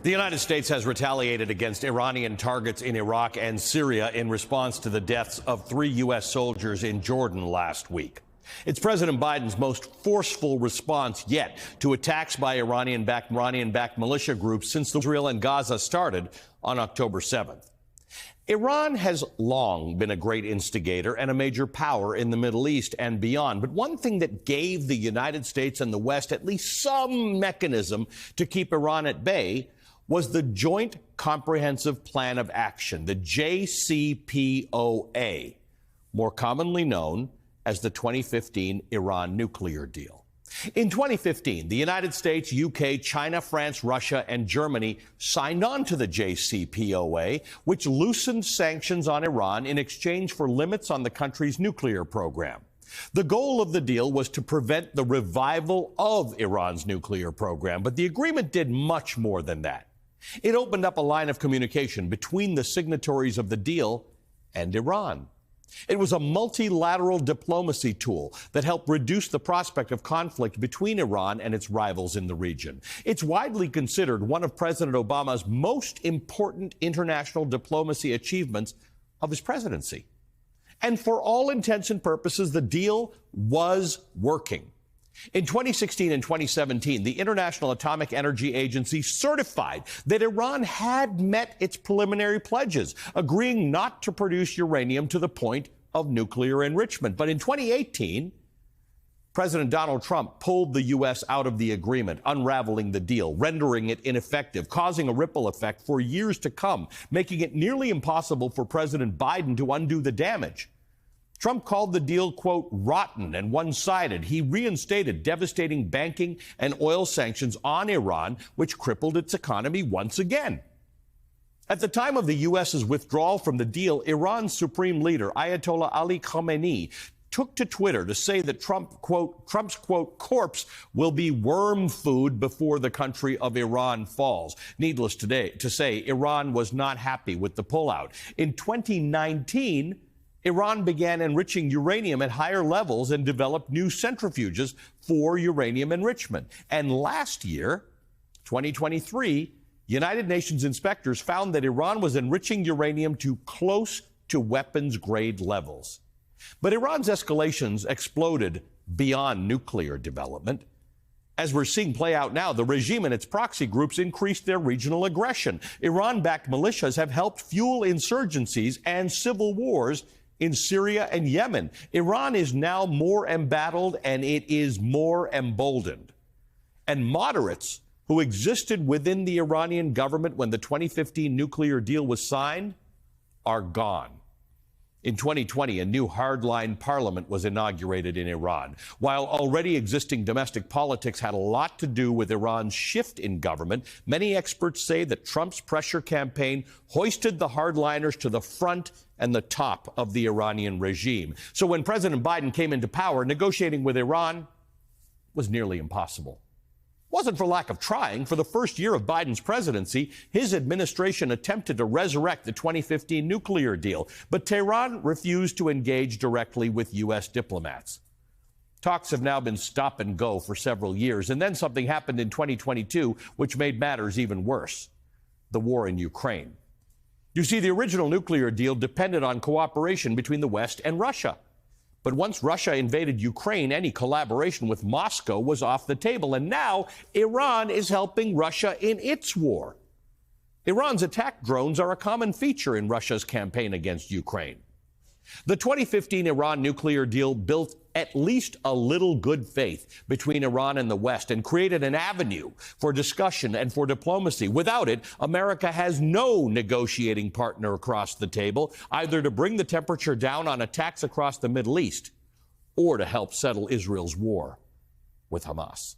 The United States has retaliated against Iranian targets in Iraq and Syria in response to the deaths of 3 U.S. soldiers in Jordan last week. It's President Biden's most forceful response yet to attacks by Iranian-backed militia groups since Israel and Gaza started on October 7th. Iran has long been a great instigator and a major power in the Middle East and beyond. But one thing that gave the United States and the West at least some mechanism to keep Iran at bay was the Joint Comprehensive Plan of Action, the JCPOA, more commonly known as the 2015 Iran nuclear deal. In 2015, the United States, UK, China, France, Russia, and Germany signed on to the JCPOA, which loosened sanctions on Iran in exchange for limits on the country's nuclear program. The goal of the deal was to prevent the revival of Iran's nuclear program, but the agreement did much more than that. It opened up a line of communication between the signatories of the deal and Iran. It was a multilateral diplomacy tool that helped reduce the prospect of conflict between Iran and its rivals in the region. It's widely considered one of President Obama's most important international diplomacy achievements of his presidency. And for all intents and purposes, the deal was working. In 2016 and 2017, the International Atomic Energy Agency certified that Iran had met its preliminary pledges, agreeing not to produce uranium to the point of nuclear enrichment. But in 2018, President Donald Trump pulled the U.S. out of the agreement, unraveling the deal, rendering it ineffective, causing a ripple effect for years to come, making it nearly impossible for President Biden to undo the damage. Trump called the deal, quote, rotten and one-sided. He reinstated devastating banking and oil sanctions on Iran, which crippled its economy once again. At the time of the U.S.'s withdrawal from the deal, Iran's supreme leader, Ayatollah Ali Khamenei, took to Twitter to say that Trump's, quote, corpse will be worm food before the country of Iran falls. Needless to say, Iran was not happy with the pullout. In 2019, Iran began enriching uranium at higher levels and developed new centrifuges for uranium enrichment. And last year, 2023, United Nations inspectors found that Iran was enriching uranium to close to weapons-grade levels. But Iran's escalations exploded beyond nuclear development. As we're seeing play out now, the regime and its proxy groups increased their regional aggression. Iran-backed militias have helped fuel insurgencies and civil wars in Syria and Yemen. Iran is now more embattled and it is more emboldened. And moderates who existed within the Iranian government when the 2015 nuclear deal was signed are gone. In 2020, a new hardline parliament was inaugurated in Iran. While already existing domestic politics had a lot to do with Iran's shift in government, many experts say that Trump's pressure campaign hoisted the hardliners to the front and the top of the Iranian regime. So when President Biden came into power, negotiating with Iran was nearly impossible. It wasn't for lack of trying. For the first year of Biden's presidency, his administration attempted to resurrect the 2015 nuclear deal, but Tehran refused to engage directly with U.S. diplomats. Talks have now been stop and go for several years, and then something happened in 2022 which made matters even worse: the war in Ukraine. You see, the original nuclear deal depended on cooperation between the West and Russia. But once Russia invaded Ukraine, any collaboration with Moscow was off the table. And now Iran is helping Russia in its war. Iran's attack drones are a common feature in Russia's campaign against Ukraine. The 2015 Iran nuclear deal built at least a little good faith between Iran and the West and created an avenue for discussion and for diplomacy. Without it, America has no negotiating partner across the table, either to bring the temperature down on attacks across the Middle East or to help settle Israel's war with Hamas.